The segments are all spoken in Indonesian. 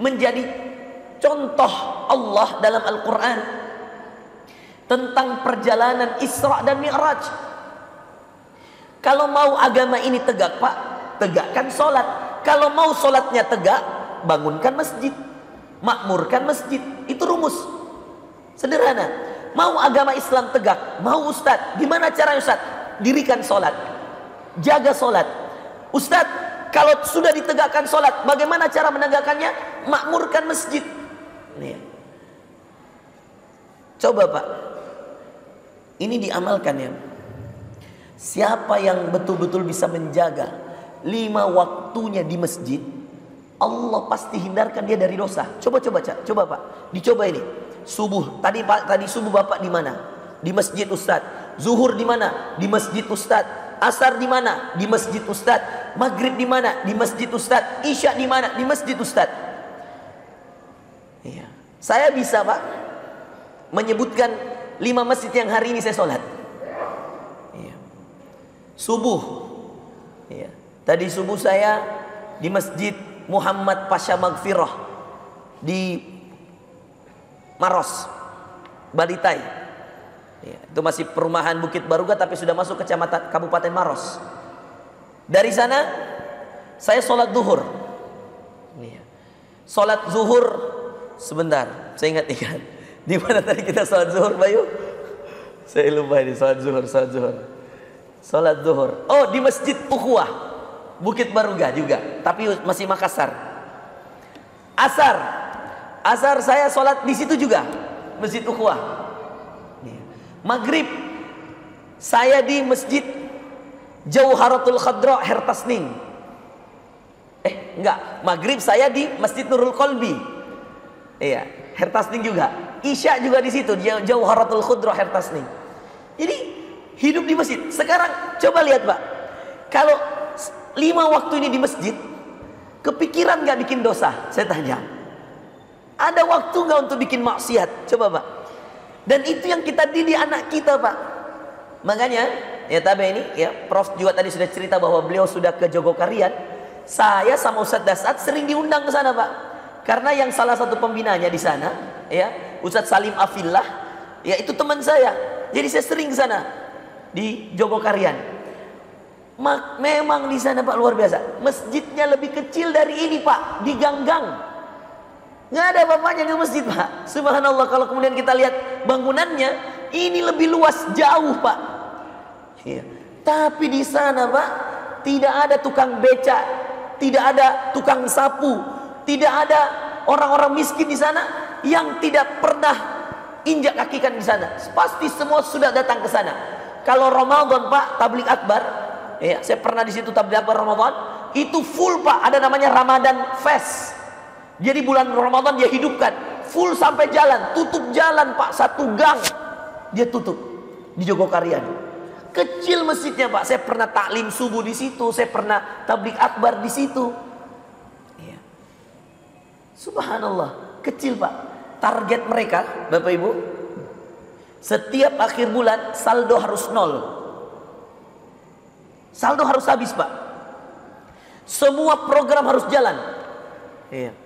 menjadi contoh Allah dalam Al-Quran tentang perjalanan Isra dan Mi'raj. Kalau mau agama ini tegak Pak, tegakkan sholat. Kalau mau sholatnya tegak, bangunkan masjid, makmurkan masjid. Itu rumus sederhana. Mau agama Islam tegak, mau Ustadz, gimana caranya Ustadz? Dirikan sholat, jaga sholat. Ustadz, kalau sudah ditegakkan sholat, bagaimana cara menegakkannya? Makmurkan masjid. Nih. Coba Pak, ini diamalkan ya. Siapa yang betul-betul bisa menjaga 5 waktunya di masjid, Allah pasti hindarkan dia dari dosa. Coba Pak, dicoba ini. Subuh, tadi subuh Bapak di mana? Di masjid Ustadz. Zuhur di mana? Di masjid Ustadz. Asar di mana? Di masjid Ustadz. Maghrib di mana? Di masjid Ustadz. Isya di mana? Di masjid Ustadz. Iya. Saya bisa Pak menyebutkan 5 masjid yang hari ini saya sholat. Iya. Subuh. Iya. Tadi subuh saya di Masjid Muhammad Pasha Maghfirah di Maros, Balitai. Ya, itu masih perumahan Bukit Baruga tapi sudah masuk kecamatan Kabupaten Maros. Dari sana saya sholat zuhur. Ya. Sholat zuhur sebentar, saya ingat. Di mana tadi kita sholat zuhur, Bayu? Saya lupa ini sholat zuhur. Sholat zuhur. Oh, di Masjid Ukhuwah, Bukit Baruga juga, tapi masih Makassar. Asar saya sholat di situ juga, Masjid Ukhuwah. Maghrib saya di Masjid Jauharatul Khadra Hertasning. Enggak, maghrib saya di Masjid Nurul Qalbi. Iya, Hertasning juga. Isya juga di situ, Jauharatul Khadra Hertasning. Jadi hidup di masjid. Sekarang coba lihat Pak, kalau 5 waktu ini di masjid, kepikiran nggak bikin dosa? Saya tanya. Ada waktu nggak untuk bikin maksiat? Coba Pak. Dan itu yang kita didik anak kita Pak. Makanya ya tabe ini ya, Prof juga tadi sudah cerita bahwa beliau sudah ke Jogokarian. Saya sama Ustadz Dasat sering diundang ke sana Pak. Karena yang salah satu pembinanya di sana ya, Ustadz Salim Afillah, ya itu teman saya. Jadi saya sering ke sana di Jogokarian. Memang di sana Pak luar biasa. Masjidnya lebih kecil dari ini Pak, di gang-gang. Nggak ada bapaknya ke masjid Pak. Subhanallah, kalau kemudian kita lihat bangunannya, ini lebih luas jauh Pak. Iya. Tapi di sana Pak, tidak ada tukang beca, tidak ada tukang sapu, tidak ada orang-orang miskin di sana yang tidak pernah injak kaki kan di sana. Pasti semua sudah datang ke sana. Kalau Ramadan Pak, tabligh akbar, ya, saya pernah di situ tabligh akbar Ramadan, itu full Pak, ada namanya Ramadan Fest. Jadi bulan Ramadan dia hidupkan, full sampai jalan, tutup jalan Pak, 1 gang dia tutup di Jogokarian. Kecil masjidnya Pak, saya pernah taklim subuh di situ, saya pernah tabligh akbar di situ. Ya. Subhanallah, kecil Pak. Target mereka, Bapak Ibu, setiap akhir bulan saldo harus 0. Saldo harus habis Pak. Semua program harus jalan. Iya.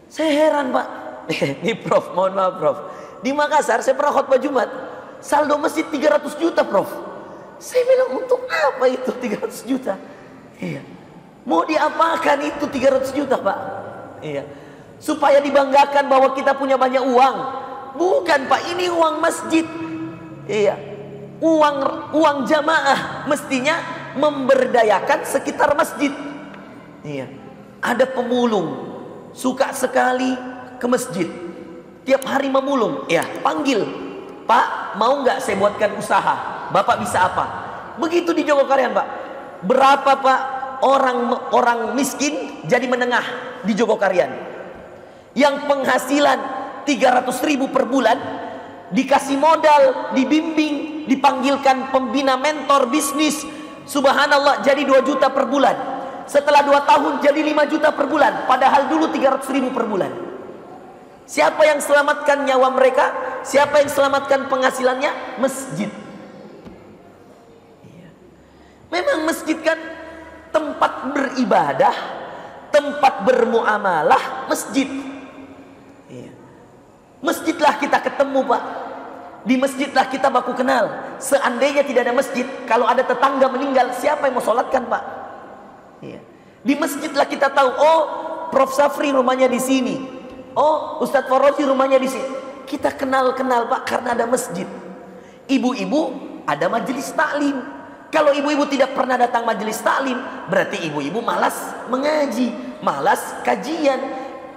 Saya heran Pak. Ini Prof, mohon maaf Prof. Di Makassar saya pernah khutbah Jumat, saldo masjid 300 juta Prof. Saya bilang untuk apa itu 300 juta? Iya. Mau diapakan itu 300 juta Pak? Iya. Supaya dibanggakan bahwa kita punya banyak uang. Bukan Pak, ini uang masjid. Iya. Uang jamaah mestinya memberdayakan sekitar masjid. Iya. Ada pemulung suka sekali ke masjid, tiap hari memulung, ya panggil, Pak mau nggak saya buatkan usaha, Bapak bisa apa? Begitu di Jogokarian Pak. Berapa Pak orang miskin jadi menengah di Jogokarian, yang penghasilan 300.000 per bulan, dikasih modal, dibimbing, dipanggilkan pembina mentor bisnis, subhanallah jadi 2 juta per bulan. Setelah 2 tahun jadi 5 juta per bulan. Padahal dulu 300.000 per bulan. Siapa yang selamatkan nyawa mereka? Siapa yang selamatkan penghasilannya? Masjid. Memang masjid kan tempat beribadah, tempat bermuamalah masjid. Iya. Masjidlah kita ketemu Pak. Di masjidlah kita baku kenal. Seandainya tidak ada masjid, kalau ada tetangga meninggal, siapa yang mau sholatkan Pak? Iya. Di masjidlah kita tahu, oh Prof Safri rumahnya di sini, oh Ustadz Forozi rumahnya di sini. Kita kenal-kenal Pak karena ada masjid. Ibu-ibu ada majelis taklim. Kalau ibu-ibu tidak pernah datang majelis taklim, berarti ibu-ibu malas mengaji, malas kajian.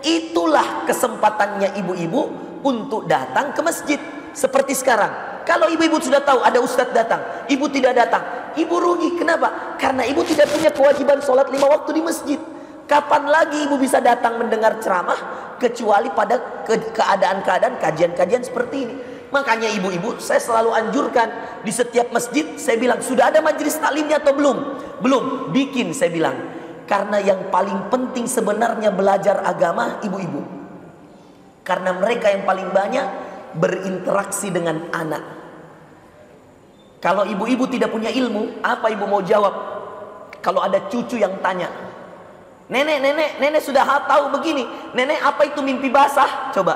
Itulah kesempatannya ibu-ibu untuk datang ke masjid. Seperti sekarang, kalau ibu-ibu sudah tahu ada ustadz datang, ibu tidak datang, ibu rugi. Kenapa? Karena ibu tidak punya kewajiban sholat 5 waktu di masjid. Kapan lagi ibu bisa datang mendengar ceramah kecuali pada keadaan-keadaan kajian-kajian seperti ini. Makanya ibu-ibu, saya selalu anjurkan di setiap masjid, saya bilang, sudah ada majelis taklimnya atau belum? Belum, bikin, saya bilang. Karena yang paling penting sebenarnya belajar agama ibu-ibu. Karena mereka yang paling banyak berinteraksi dengan anak. Kalau ibu-ibu tidak punya ilmu, apa ibu mau jawab? Kalau ada cucu yang tanya, nenek sudah tahu begini, nenek apa itu mimpi basah? Coba,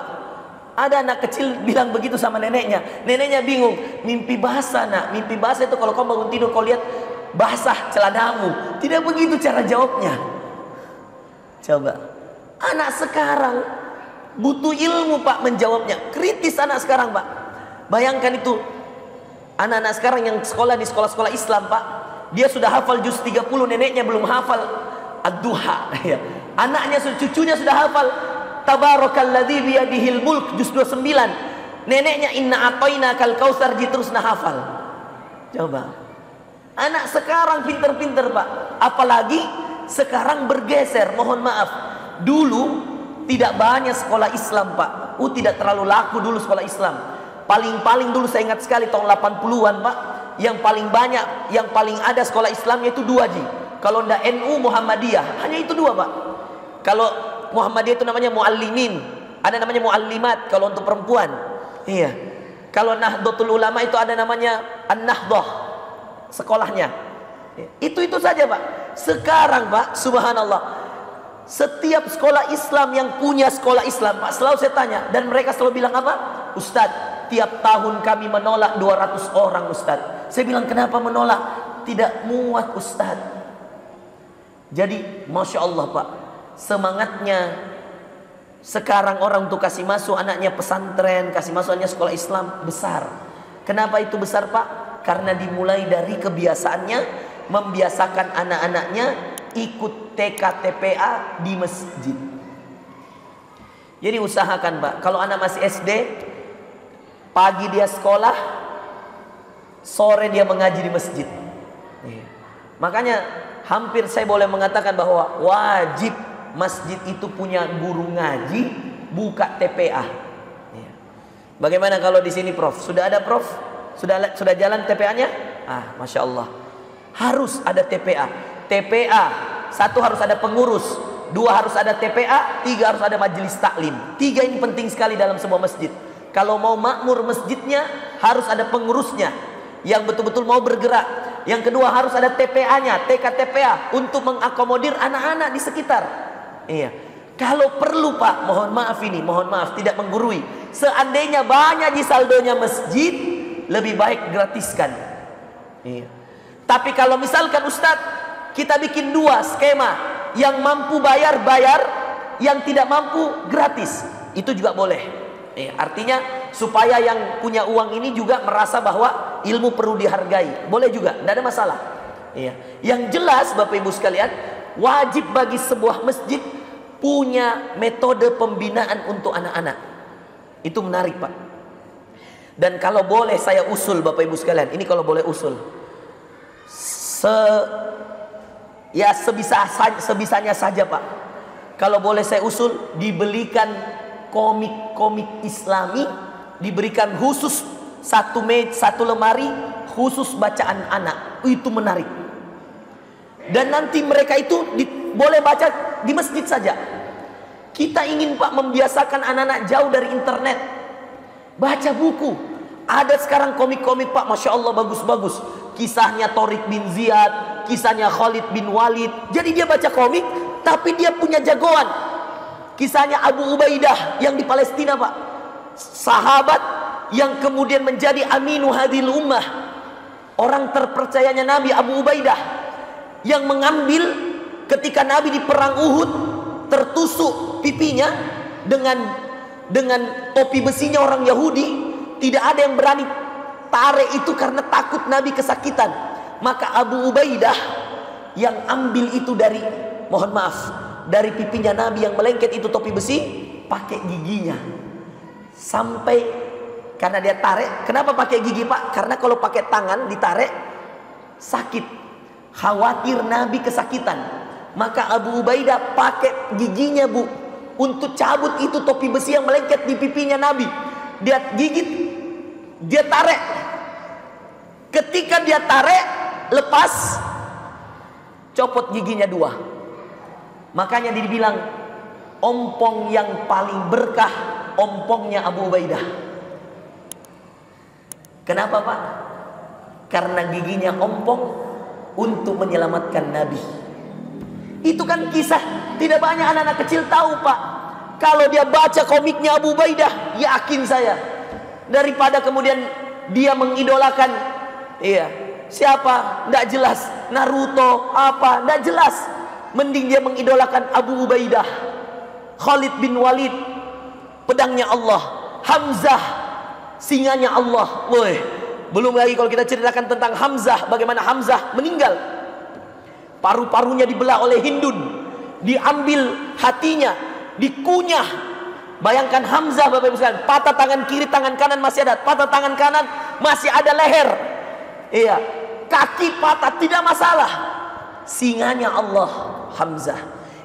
ada anak kecil bilang begitu sama neneknya. Neneknya bingung, mimpi basah nak, mimpi basah itu kalau kau bangun tidur kau lihat basah celanamu. Tidak begitu cara jawabnya. Coba, anak sekarang butuh ilmu Pak menjawabnya. Kritis anak sekarang Pak. Bayangkan itu, anak-anak sekarang yang sekolah di sekolah-sekolah Islam Pak, dia sudah hafal juz 30, neneknya belum hafal ad-duha. Anaknya, cucunya sudah hafal Tabarakalladzi biyadihil mulk juz 29. Neneknya inna atainakal kautsar terusna hafal. Coba, anak sekarang pinter-pinter Pak. Apalagi sekarang bergeser, mohon maaf. Dulu tidak banyak sekolah Islam Pak. Tidak terlalu laku dulu sekolah Islam. Paling-paling dulu saya ingat sekali tahun 80-an Pak, yang paling banyak, yang paling ada sekolah Islamnya itu 2 Ji. Kalau ndak NU Muhammadiyah, hanya itu 2 Pak. Kalau Muhammadiyah itu namanya muallimin, ada namanya muallimat kalau untuk perempuan. Iya. Kalau Nahdlatul Ulama itu ada namanya An-Nahdhah sekolahnya. Itu saja Pak. Sekarang Pak, subhanallah, setiap sekolah Islam yang punya sekolah Islam Pak, selalu saya tanya, dan mereka selalu bilang apa? Ustadz, tiap tahun kami menolak 200 orang Ustadz. Saya bilang, kenapa menolak? Tidak muat Ustadz. Jadi Masya Allah Pak, semangatnya sekarang orang untuk kasih masuk anaknya pesantren, kasih masuk anaknya sekolah Islam besar. Kenapa itu besar Pak? Karena dimulai dari kebiasaannya membiasakan anak-anaknya ikut TK TPA di masjid. Jadi usahakan Pak, kalau anak masih SD, pagi dia sekolah, sore dia mengaji di masjid. Makanya hampir saya boleh mengatakan bahwa wajib masjid itu punya guru ngaji, buka TPA. Bagaimana kalau di sini Prof? Sudah ada Prof? Sudah jalan TPA-nya? Masya Allah. Harus ada TPA. TPA, 1 harus ada pengurus, 2 harus ada TPA, 3 harus ada majelis taklim. 3 ini penting sekali dalam sebuah masjid. Kalau mau makmur masjidnya, harus ada pengurusnya yang betul-betul mau bergerak. Yang kedua harus ada TPA-nya, TKTPA, untuk mengakomodir anak-anak di sekitar. Iya. Kalau perlu Pak, mohon maaf tidak menggurui. Seandainya banyak di saldonya masjid, lebih baik gratiskan. Iya. Tapi kalau misalkan Ustadz, kita bikin 2 skema, yang mampu bayar, yang tidak mampu gratis, itu juga boleh. Artinya supaya yang punya uang ini juga merasa bahwa ilmu perlu dihargai, boleh juga, tidak ada masalah. Yang jelas Bapak Ibu sekalian, wajib bagi sebuah masjid punya metode pembinaan untuk anak-anak. Itu menarik Pak. Dan kalau boleh saya usul Bapak Ibu sekalian, ini kalau boleh usul, sebisanya saja Pak. Kalau boleh saya usul, dibelikan komik-komik Islami, diberikan khusus satu lemari khusus bacaan anak. Itu menarik. Dan nanti mereka itu boleh baca di masjid saja. Kita ingin Pak membiasakan anak-anak jauh dari internet, baca buku. Ada sekarang komik-komik Pak, Masya Allah, bagus-bagus. Kisahnya Tariq bin Ziyad, kisahnya Khalid bin Walid. Jadi dia baca komik, Tapi dia punya jagoan. Kisahnya Abu Ubaidah yang di Palestina, Pak. Sahabat yang kemudian menjadi aminu hadil ummah. Orang terpercayanya Nabi, Abu Ubaidah, yang mengambil ketika Nabi di perang Uhud tertusuk pipinya dengan topi besinya orang Yahudi. Tidak ada yang berani tarik itu karena takut Nabi kesakitan. Maka Abu Ubaidah yang ambil itu dari, mohon maaf, dari pipinya Nabi yang melengket itu topi besi, pakai giginya. Sampai, karena dia tarik. Kenapa pakai gigi, Pak? Karena kalau pakai tangan ditarik sakit, khawatir Nabi kesakitan. Maka Abu Ubaidah pakai giginya, Bu, untuk cabut itu topi besi yang melengket di pipinya Nabi. Dia gigit, dia tarik. Ketika dia tarik, lepas, copot giginya 2. Makanya dibilang ompong yang paling berkah, ompongnya Abu Ubaidah. Kenapa, Pak? Karena giginya ompong untuk menyelamatkan Nabi. Itu kan kisah tidak banyak anak-anak kecil tahu, Pak. Kalau dia baca komiknya Abu Ubaidah, yakin saya, daripada kemudian dia mengidolakan, iya, siapa? Tidak jelas. Naruto apa? Tidak jelas. Mending dia mengidolakan Abu Ubaidah, Khalid bin Walid, pedangnya Allah, Hamzah, singanya Allah. Woi, belum lagi kalau kita ceritakan tentang Hamzah, bagaimana Hamzah meninggal, paru-parunya dibelah oleh Hindun, diambil hatinya, dikunyah. Bayangkan Hamzah, Bapak Ibu sekalian, patah tangan kiri, tangan kanan masih ada, patah tangan kanan masih ada leher, iya, kaki patah tidak masalah, singanya Allah, Hamzah.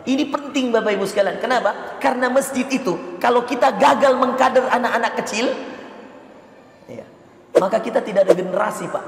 Ini penting, Bapak Ibu sekalian. Kenapa? Karena masjid itu, kalau kita gagal mengkader anak-anak kecil, iya, maka kita tidak ada generasi, Pak.